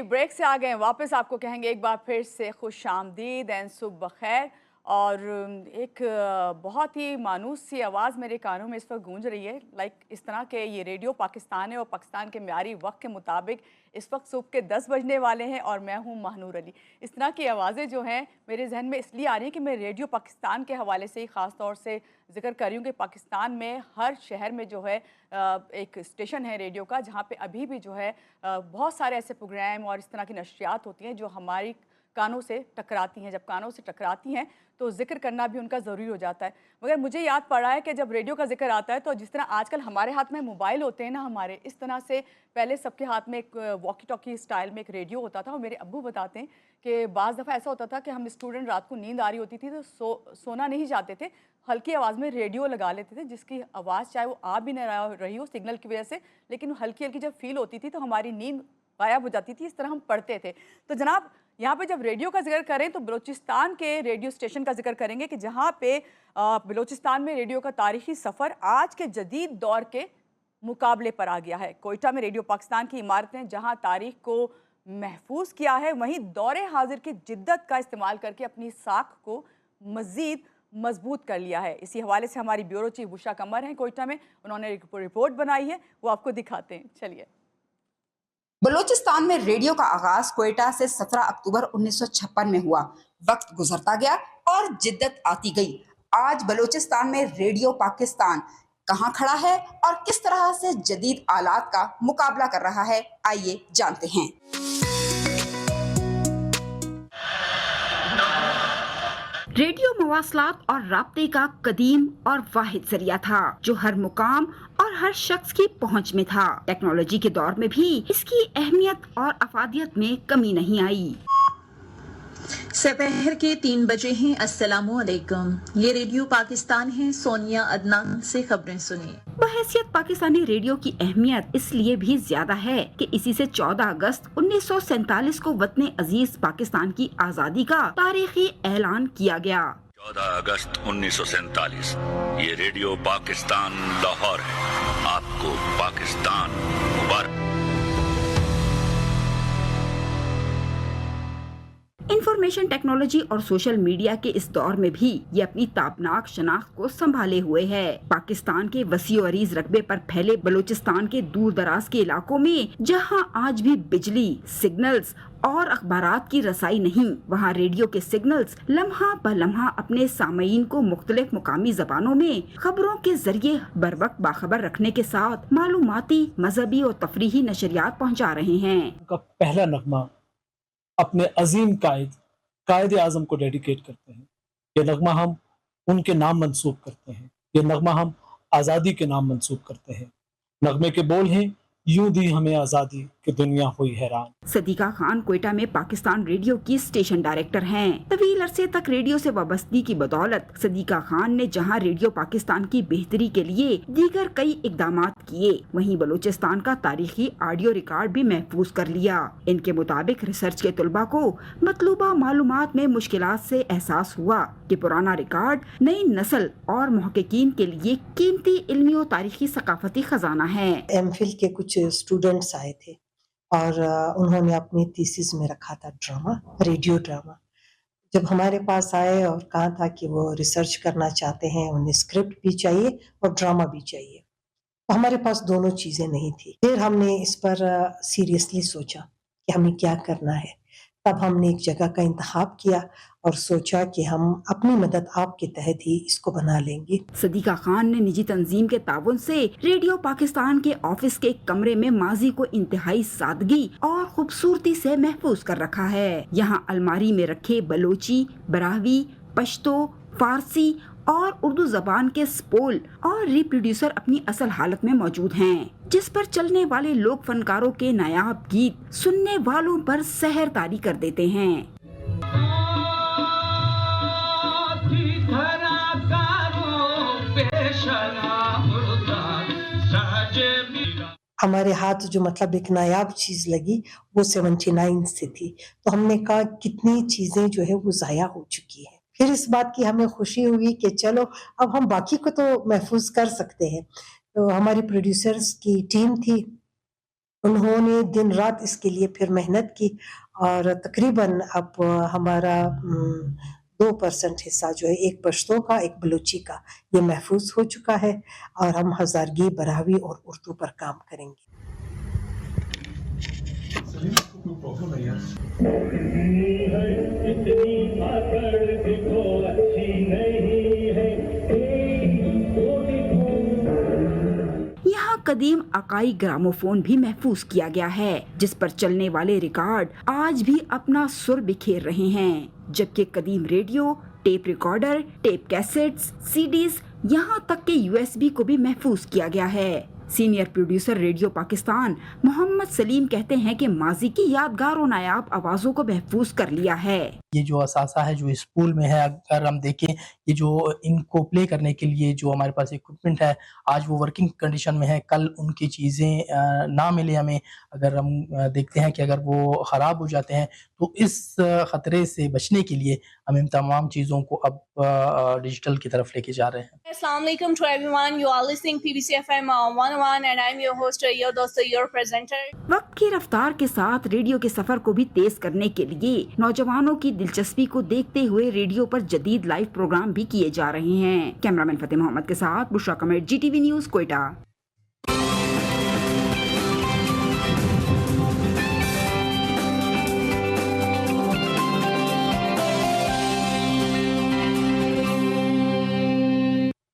Break से आ गए हैं वापस। आपको कहेंगे एक बार फिर से खुश आमदीद एंड सुबह बखैर। और एक बहुत ही मानूस सी आवाज़ मेरे कानों में इस वक्त गूंज रही है। इस तरह के ये रेडियो पाकिस्तान है और पाकिस्तान के म्यारी वक्त के मुताबिक इस वक्त सुबह के 10 बजने वाले हैं और मैं हूं महानूर अली। इस तरह की आवाज़ें जो हैं मेरे जहन में इसलिए आ रही हैं कि मैं रेडियो पाकिस्तान के हवाले से ही ख़ास तौर से जिक्र कर रही हूँ कि पाकिस्तान में हर शहर में जो है एक स्टेशन है रेडियो का, जहाँ पे अभी भी जो है बहुत सारे ऐसे प्रोग्राम और इस तरह की नशरियात होती हैं जो हमारी कानों से टकराती हैं। जब कानों से टकराती हैं तो जिक्र करना भी उनका ज़रूरी हो जाता है। मगर मुझे याद पड़ा है कि जब रेडियो का जिक्र आता है तो जिस तरह आजकल हमारे हाथ में मोबाइल होते हैं ना, हमारे इस तरह से पहले सबके हाथ में एक वॉकी टॉकी स्टाइल में एक रेडियो होता था। और मेरे अब्बू बताते हैं कि बाज़ दफ़ा ऐसा होता था कि हम स्टूडेंट रात को नींद आ रही होती थी तो सोना नहीं चाहते थे, हल्की आवाज़ में रेडियो लगा लेते थे, जिसकी आवाज़ चाहे वो आ भी न रही हो सिग्नल की वजह से, लेकिन हल्की हल्की जब फील होती थी तो हमारी नींद गायब हो जाती थी। इस तरह हम पढ़ते थे। तो जनाब यहाँ पे जब रेडियो का जिक्र करें तो बलूचिस्तान के रेडियो स्टेशन का जिक्र करेंगे कि जहाँ पे बलूचिस्तान में रेडियो का तारीखी सफ़र आज के जदीद दौर के मुकाबले पर आ गया है। कोयटा में रेडियो पाकिस्तान की इमारतें जहाँ तारीख को महफूज किया है, वहीं दौरे हाजिर की जिद्दत का इस्तेमाल करके अपनी साख को मज़ीद मजबूत कर लिया है। इसी हवाले से हमारी ब्यूरो चीफ बुशरा कमर हैं कोयटा में, उन्होंने एक रिपोर्ट बनाई है, वो आपको दिखाते हैं। चलिए। बलूचिस्तान में रेडियो का आगाज कोयटा से 17 अक्टूबर 1956 में हुआ। वक्त गुजरता गया और जिद्दत आती गई। आज बलूचिस्तान में रेडियो पाकिस्तान कहां खड़ा है और किस तरह से जदीद आलात का मुकाबला कर रहा है, आइए जानते हैं। रेडियो मवासलात और राब्ते का कदीम और वाहिद जरिया था जो हर मुकाम और हर शख्स की पहुंच में था। टेक्नोलॉजी के दौर में भी इसकी अहमियत और अफादियत में कमी नहीं आई। दोपहर के 3 बजे हैं। अस्सलामु अलैकुम, ये रेडियो पाकिस्तान है। सोनिया अदनान से खबरें सुनिए। बहैसियत पाकिस्तानी रेडियो की अहमियत इसलिए भी ज्यादा है कि इसी से 14 अगस्त 1947 को वतन अजीज पाकिस्तान की आज़ादी का तारीखी ऐलान किया गया। 14 अगस्त 1947 ये रेडियो पाकिस्तान लाहौर है। आपको पाकिस्तान मुबारक। इंफॉर्मेशन टेक्नोलॉजी और सोशल मीडिया के इस दौर में भी ये अपनी ताबनाक शनाख्त को संभाले हुए है। पाकिस्तान के वसीओ अरीज रकबे पर फैले बलूचिस्तान के दूर दराज के इलाकों में जहां आज भी बिजली, सिग्नल्स और अखबारात की रसाई नहीं, वहाँ रेडियो के सिग्नल्स लम्हा ब लम्हा अपने सामईन को मुख्तलिफ मुकामी जबानों में खबरों के जरिए बर वक्त बाखबर रखने के साथ मालूमाती, मजहबी और तफरीही नशरियात पहुँचा रहे हैं। उनका पहला नगमा अपने अजीम कायद आज़म को डेडिकेट करते हैं। ये नगमा हम उनके नाम मंसूब करते हैं। ये नगमा हम आज़ादी के नाम मंसूब करते हैं। नगमे के बोल हैं, यूं दी हमें आज़ादी कि दुनिया हुई हैरान। सदीका खान कोयटा में पाकिस्तान रेडियो की स्टेशन डायरेक्टर हैं। तवील अरसे तक रेडियो से वाबस्तगी की बदौलत सदीका खान ने जहां रेडियो पाकिस्तान की बेहतरी के लिए दीगर कई इकदामात किए, वहीं बलूचिस्तान का तारीखी ऑडियो रिकॉर्ड भी महफूज कर लिया। इनके मुताबिक रिसर्च के तलबा को मतलूबा मालूमात में मुश्किलात से एहसास हुआ कि पुराना रिकॉर्ड नई नस्ल और मुहक्किकीन के लिए कीमती इल्मी और तारीखी सकाफती खजाना है। एमफिल के कुछ स्टूडेंट्स आए थे और उन्होंने अपनी थीसिस में रखा था ड्रामा, रेडियो ड्रामा। जब हमारे पास आए और कहा था कि वो रिसर्च करना चाहते हैं, उन्हें स्क्रिप्ट भी चाहिए और ड्रामा भी चाहिए, तो हमारे पास दोनों चीज़ें नहीं थी। फिर हमने इस पर सीरियसली सोचा कि हमें क्या करना है। तब हमने एक जगह का इंतखाब किया और सोचा कि हम अपनी मदद आपके तहत ही इसको बना लेंगे। सदीका खान ने निजी तंजीम के ताउन से रेडियो पाकिस्तान के ऑफिस के कमरे में माजी को इंतहाई सादगी और खूबसूरती से महफूज कर रखा है। यहाँ अलमारी में रखे बलोची, बरावी, पश्तो, फारसी और उर्दू जबान के स्पोल और रिप्रोड्यूसर अपनी असल हालत में मौजूद हैं, जिस पर चलने वाले लोक फनकारों के नायाब गीत सुनने वालों पर सहर तारी कर देते हैं। हमारे हाथ जो मतलब एक नायाब चीज लगी वो 79 से थी, तो हमने कहा कितनी चीजें जो है वो जाया हो चुकी है। फिर इस बात की हमें खुशी हुई कि चलो अब हम बाकी को तो महफूज कर सकते हैं। तो हमारी प्रोड्यूसर्स की टीम थी, उन्होंने दिन रात इसके लिए फिर मेहनत की और तकरीबन अब हमारा 2% हिस्सा जो है, एक पश्तो का एक बलूची का, ये महफूज हो चुका है और हम हजारगी, बरावी और उर्दू पर काम करेंगे। यहाँ कदीम अकाई ग्रामोफोन भी महफूज किया गया है, जिस पर चलने वाले रिकॉर्ड आज भी अपना सुर बिखेर रहे हैं, जबकि कदीम radio, tape recorder, tape cassettes, CDs, यहाँ तक के यूएसबी को भी महफूज किया गया है। Senior producer radio Pakistan Mohammad Salim कहते हैं कि माजी की यादगार और नायाब आवाज़ों को महफूज कर लिया है। ये जो असासा है जो स्कूल में है, अगर हम देखें ये जो इनको प्ले करने के लिए जो हमारे पास इक्विपमेंट है, आज वो वर्किंग कंडीशन में है, कल उनकी चीज़ें ना मिले हमें, अगर हम देखते हैं कि अगर वो ख़राब हो जाते हैं तो इस ख़तरे से बचने के लिए हम इन तमाम चीज़ों को अब डिजिटल की तरफ लेके जा रहे हैं। Assalamu alaikum to everyone. You are listening PBC FM 101 and I'm your host, your dost, your presenter. वक्त की रफ्तार के साथ रेडियो के सफर को भी तेज करने के लिए नौजवानों की दिलचस्पी को देखते हुए रेडियो पर जदीद लाइव प्रोग्राम भी किए जा रहे हैं। कैमरामैन फतेह मोहम्मद के साथ बुशरा कमर, GTV न्यूज़, कोयटा।